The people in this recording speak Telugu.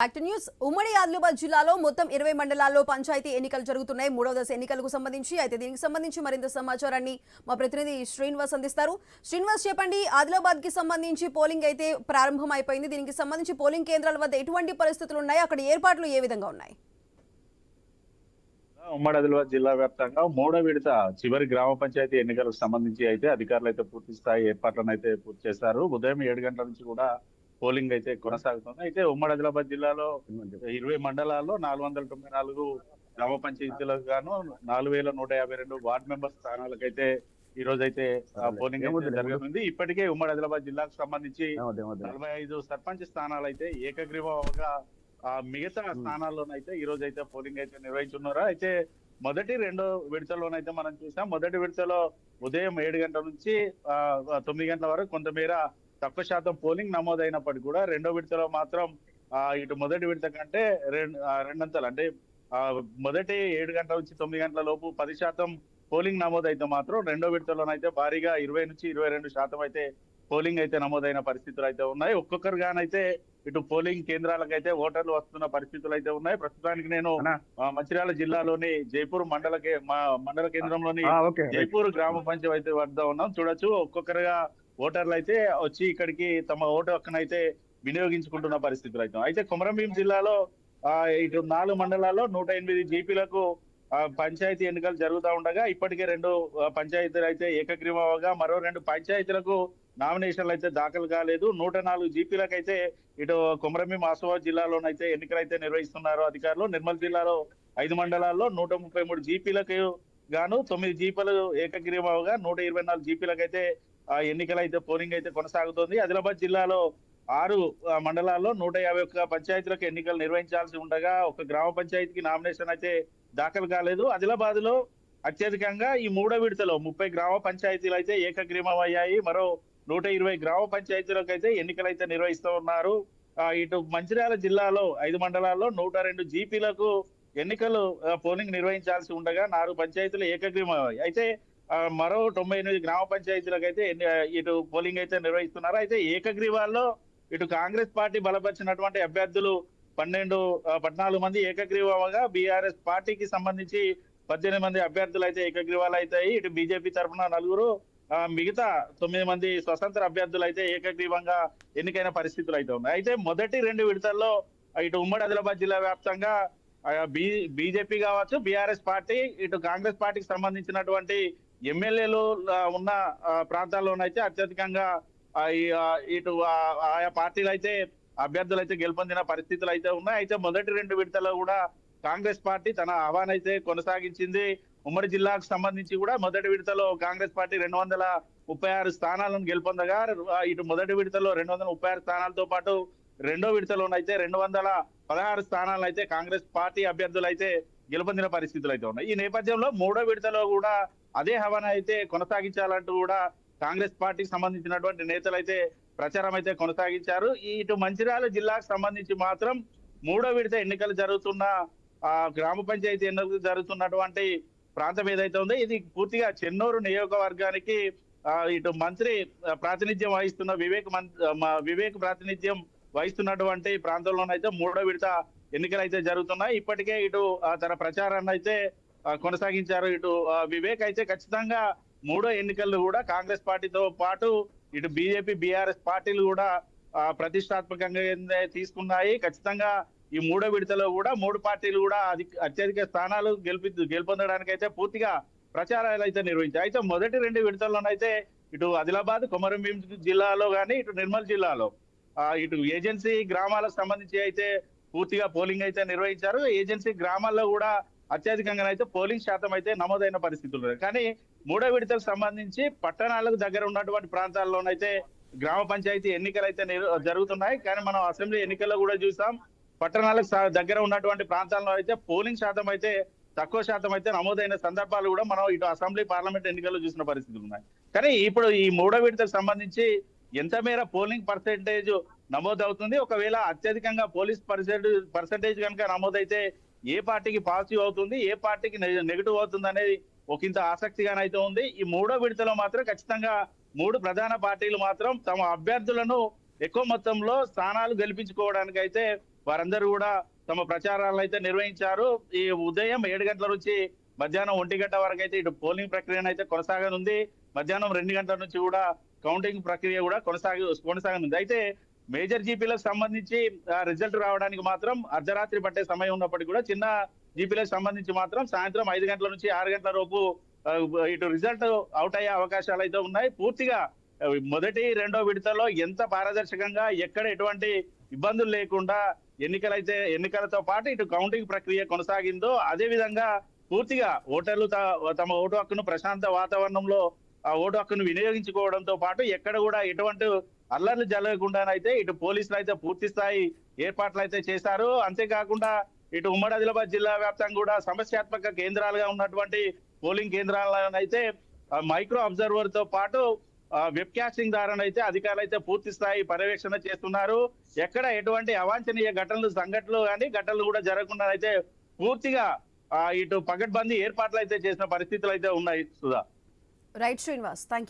యాక్ట్ న్యూస్ ఉమ్మడి ఆదిలాబాద్ జిల్లాలో మొత్తం 20 మండలాల్లో పంచాయతీ ఎన్నికలు జరుగుతున్నాయి. మూడవ దశ ఎన్నికలకు సంబంధించి దీనికి సంబంధించి మరింత సమాచారాన్ని మా ప్రతినిధి శ్రీనివాస్ అందిస్తారు. శ్రీనివాస్, చెప్పండి, ఆదిలాబాద్ కి సంబంధించి పోలింగ్ అయితే ప్రారంభం అయిపోయింది. దీనికి సంబంధించి పోలింగ్ కేంద్రాల వద్ద ఎటువంటి పరిస్థితులు ఉన్నాయి, అక్కడ ఏర్పాట్లు ఏ విధంగా ఉన్నాయి? ఉమ్మడి ఆదిలాబాద్ జిల్లా వ్యాప్తంగా మూడో విడత చివరి గ్రామ పంచాయతీ ఎన్నికలకు సంబంధించి అయితే అధికారులు అయితే పూర్తి స్థాయి ఏర్పాట్లను అయితే పూర్తి చేశారు. ఉదయం 7 గంటల నుంచి కూడా పోలింగ్ అయితే కొనసాగుతుంది. అయితే ఉమ్మడి ఆదిలాబాద్ జిల్లాలో 20 మండలాల్లో 494 గ్రామ పంచాయతీలకు గాను 4152 వార్డు మెంబర్ స్థానాలకైతే ఈ రోజు అయితే పోలింగ్ అయితే జరగనుంది. ఇప్పటికే ఉమ్మడి ఆదిలాబాద్ జిల్లాకు సంబంధించి 45 సర్పంచ్ స్థానాలు అయితే ఏకగ్రీవంగా మిగతా స్థానాల్లోనైతే ఈ రోజు అయితే పోలింగ్ అయితే నిర్వహించున్నారు. అయితే మొదటి 2 విడతల్లోనైతే మనం చూసాం. మొదటి విడతలో ఉదయం 7 గంటల నుంచి 9 గంటల వరకు కొంతమేర తక్కువ శాతం పోలింగ్ నమోదైనప్పటికీ కూడా రెండో విడతలో మాత్రం ఇటు మొదటి విడత కంటే రెండంతలు అంటే మొదటి 7 గంటల నుంచి 9 గంటల లోపు 10% పోలింగ్ నమోదైతే మాత్రం రెండో విడతలోనైతే భారీగా 20 నుంచి 22% అయితే పోలింగ్ అయితే నమోదైన పరిస్థితులు అయితే ఉన్నాయి. ఒక్కొక్కరుగానైతే ఇటు పోలింగ్ కేంద్రాలకైతే ఓటర్లు వస్తున్న పరిస్థితులు అయితే ఉన్నాయి. ప్రస్తుతానికి నేను మంచిర్యాల జిల్లాలోని జైపూర్ మండల కేంద్రంలోని జైపూర్ గ్రామ పంచాయతీ వద్ద ఉన్నాం. చూడొచ్చు, ఒక్కొక్కరుగా ఓటర్లు అయితే వచ్చి ఇక్కడికి తమ ఓటు హక్కునైతే వినియోగించుకుంటున్న పరిస్థితులు అయితే. అయితే కొమరంభీం జిల్లాలో ఇటు 4 మండలాల్లో 108 జీపీలకు పంచాయతీ ఎన్నికలు జరుగుతూ ఉండగా ఇప్పటికే 2 పంచాయతీలు అయితే ఏకగ్రీవంగా మరో 2 పంచాయతీలకు నామినేషన్లు అయితే దాఖలు కాలేదు. 104 జీపీలకు అయితే ఇటు కొమరంభీం ఆసిఫాబాద్ జిల్లాలోనైతే ఎన్నికలు అయితే నిర్వహిస్తున్నారు అధికారులు. నిర్మల్ జిల్లాలో 5 మండలాల్లో 133 జీపీలకు గాను 9 జీపీలు ఏకగ్రీవంగా 124 జీపీలకు అయితే ఎన్నికలు అయితే పోలింగ్ అయితే కొనసాగుతోంది. ఆదిలాబాద్ జిల్లాలో 6 మండలాల్లో 151 పంచాయతీలకు ఎన్నికలు నిర్వహించాల్సి ఉండగా ఒక గ్రామ పంచాయతీకి నామినేషన్ అయితే దాఖలు కాలేదు. ఆదిలాబాద్ లో అత్యధికంగా ఈ మూడో విడతలో 30 గ్రామ పంచాయతీలు అయితే ఏకగ్రీవం అయ్యాయి. మరో 120 గ్రామ పంచాయతీలకు అయితే ఎన్నికలు అయితే నిర్వహిస్తూ ఉన్నారు. ఇటు మంచిర్యాల జిల్లాలో 5 మండలాల్లో 102 జీపీలకు ఎన్నికలు పోలింగ్ నిర్వహించాల్సి ఉండగా 4 పంచాయతీలు ఏకగ్రీవం అయ్యాయి. అయితే మరో 98 గ్రామ పంచాయతీలకు అయితే ఇటు పోలింగ్ అయితే నిర్వహిస్తున్నారు. అయితే ఏకగ్రీవాల్లో ఇటు కాంగ్రెస్ పార్టీ బలపరిచినటువంటి అభ్యర్థులు 14 మంది ఏకగ్రీవంగా, బీఆర్ఎస్ పార్టీకి సంబంధించి 18 మంది అభ్యర్థులు అయితే ఏకగ్రీవాలు అవుతాయి. ఇటు బీజేపీ తరఫున 4, మిగతా 9 మంది స్వతంత్ర అభ్యర్థులు అయితే ఏకగ్రీవంగా ఎన్నికైన పరిస్థితులు అయితే ఉన్నాయి. అయితే మొదటి 2 విడతల్లో ఇటు ఉమ్మడి ఆదిలాబాద్ జిల్లా వ్యాప్తంగా బీజేపీ కావచ్చు, బీఆర్ఎస్ పార్టీ, ఇటు కాంగ్రెస్ పార్టీకి సంబంధించినటువంటి ఎమ్మెల్యేలు ఉన్న ప్రాంతాల్లోనైతే అత్యధికంగా ఇటు ఆయా పార్టీలు అయితే అభ్యర్థులు అయితే గెలుపొందిన పరిస్థితులు అయితే ఉన్నాయి. అయితే మొదటి 2 విడతల్లో కూడా కాంగ్రెస్ పార్టీ తన ఆహ్వానైతే కొనసాగించింది. ఉమ్మడి జిల్లాకు సంబంధించి కూడా మొదటి విడతలో కాంగ్రెస్ పార్టీ 236 స్థానాలను గెలుపొందగా ఇటు మొదటి విడతలో 236 స్థానాలతో పాటు రెండో విడతలోనైతే 216 స్థానాలను అయితే కాంగ్రెస్ పార్టీ అభ్యర్థులు అయితే గెలుపొందిన పరిస్థితులు అయితే ఉన్నాయి. ఈ నేపథ్యంలో మూడో విడతలో కూడా అదే హవాను అయితే కొనసాగించాలంటూ కూడా కాంగ్రెస్ పార్టీకి సంబంధించినటువంటి నేతలు అయితే ప్రచారం అయితే కొనసాగించారు. ఇటు మంచిర్యాల జిల్లాకు సంబంధించి మాత్రం మూడో విడత ఎన్నికలు జరుగుతున్న గ్రామ పంచాయతీ ఎన్నికలు జరుగుతున్నటువంటి ప్రాంతం ఏదైతే ఉందో ఇది పూర్తిగా చెన్నూరు నియోజకవర్గానికి ఇటు మంత్రి ప్రాతినిధ్యం వహిస్తున్న వివేక్ ప్రాతినిధ్యం వహిస్తున్నటువంటి ప్రాంతంలోనైతే మూడో విడత ఎన్నికలు అయితే జరుగుతున్నాయి. ఇప్పటికే ఇటు తన ప్రచారాన్ని అయితే కొనసాగించారు. ఇటు వివేక్ అయితే ఖచ్చితంగా మూడో ఎన్నికల్లో కూడా కాంగ్రెస్ పార్టీతో పాటు ఇటు బీజేపీ, బీఆర్ఎస్ పార్టీలు కూడా ప్రతిష్టాత్మకంగా తీసుకున్నాయి. ఖచ్చితంగా ఈ మూడో విడతలో కూడా 3 పార్టీలు కూడా అత్యధిక స్థానాలు గెలుపొందడానికి అయితే పూర్తిగా ప్రచారాలు అయితే నిర్వహించాయి. అయితే మొదటి 2 విడతల్లోనైతే ఇటు ఆదిలాబాద్, కొమరంభీం జిల్లాలో కానీ ఇటు నిర్మల్ జిల్లాలో ఇటు ఏజెన్సీ గ్రామాలకు సంబంధించి అయితే పూర్తిగా పోలింగ్ అయితే నిర్వహించారు. ఏజెన్సీ గ్రామాల్లో కూడా అత్యధికంగా అయితే పోలింగ్ శాతం అయితే నమోదైన పరిస్థితులు. కానీ మూడో విడతకు సంబంధించి పట్టణాలకు దగ్గర ఉన్నటువంటి ప్రాంతాల్లోనైతే గ్రామ పంచాయతీ ఎన్నికలు అయితే జరుగుతున్నాయి. కానీ మనం అసెంబ్లీ ఎన్నికల్లో కూడా చూసాం, పట్టణాలకు దగ్గర ఉన్నటువంటి ప్రాంతాల్లో అయితే పోలింగ్ శాతం అయితే తక్కువ శాతం అయితే నమోదైన సందర్భాలు కూడా మనం ఇటు అసెంబ్లీ, పార్లమెంట్ ఎన్నికల్లో చూసిన పరిస్థితులు ఉన్నాయి. కానీ ఇప్పుడు ఈ మూడో విడతకు సంబంధించి ఎంత మేర పోలింగ్ పర్సెంటేజ్ నమోదవుతుంది, ఒకవేళ అత్యధికంగా పోలీస్ పర్సెంటేజ్ కనుక నమోదైతే ఏ పార్టీకి పాజిటివ్ అవుతుంది, ఏ పార్టీకి నెగిటివ్ అవుతుంది అనేది ఒకంత ఆసక్తిగానైతే ఉంది. ఈ మూడో విడతలో మాత్రం ఖచ్చితంగా 3 ప్రధాన పార్టీలు మాత్రం తమ అభ్యర్థులను ఎక్కువ మొత్తంలో స్థానాలు గెలిపించుకోవడానికి అయితే వారందరూ కూడా తమ ప్రచారాలను అయితే నిర్వహించారు. ఈ ఉదయం 7 గంటల నుంచి మధ్యాహ్నం 1 గంట వరకు అయితే ఇటు పోలింగ్ ప్రక్రియ అయితే కొనసాగనుంది. మధ్యాహ్నం 2 గంటల నుంచి కూడా కౌంటింగ్ ప్రక్రియ కూడా కొనసాగనుంది. అయితే మేజర్ జీపీలకు సంబంధించి రిజల్ట్ రావడానికి మాత్రం అర్ధరాత్రి పట్టే సమయం ఉన్నప్పటికీ కూడా చిన్న జీపీలకు సంబంధించి మాత్రం సాయంత్రం 5 గంటల నుంచి 6 గంటల లోపు ఇటు రిజల్ట్ అవుట్ అయ్యే అవకాశాలు అయితే ఉన్నాయి. పూర్తిగా మొదటి రెండో విడతలో ఎంత పారదర్శకంగా ఎక్కడ ఎటువంటి ఇబ్బందులు లేకుండా ఎన్నికలతో పాటు ఇటు కౌంటింగ్ ప్రక్రియ కొనసాగిందో అదే విధంగా పూర్తిగా ఓటర్లు తమ ఓటు హక్కును ప్రశాంత వాతావరణంలో ఆ ఓటు హక్కును వినియోగించుకోవడంతో పాటు ఎక్కడ కూడా ఎటువంటి అల్లర్లు జరగకుండానైతే ఇటు పోలీసులు అయితే పూర్తి స్థాయి ఏర్పాట్లు అయితే చేశారు. అంతేకాకుండా ఇటు ఉమ్మడి ఆదిలాబాద్ జిల్లా వ్యాప్తంగా కూడా సమస్యాత్మక కేంద్రాలుగా ఉన్నటువంటి పోలింగ్ కేంద్రాలను అయితే మైక్రో అబ్జర్వర్ తో పాటు వెబ్ కాస్టింగ్ ద్వారా అయితే అధికారులు అయితే పూర్తి స్థాయి పర్యవేక్షణ చేస్తున్నారు. ఎక్కడ ఎటువంటి అవాంఛనీయ సంఘటనలు కూడా జరగకుండా అయితే పూర్తిగా ఇటు పకడ్బందీ ఏర్పాట్లు అయితే చేసిన పరిస్థితులు అయితే ఉన్నాయి Sudha. Right Srinivas, thank you.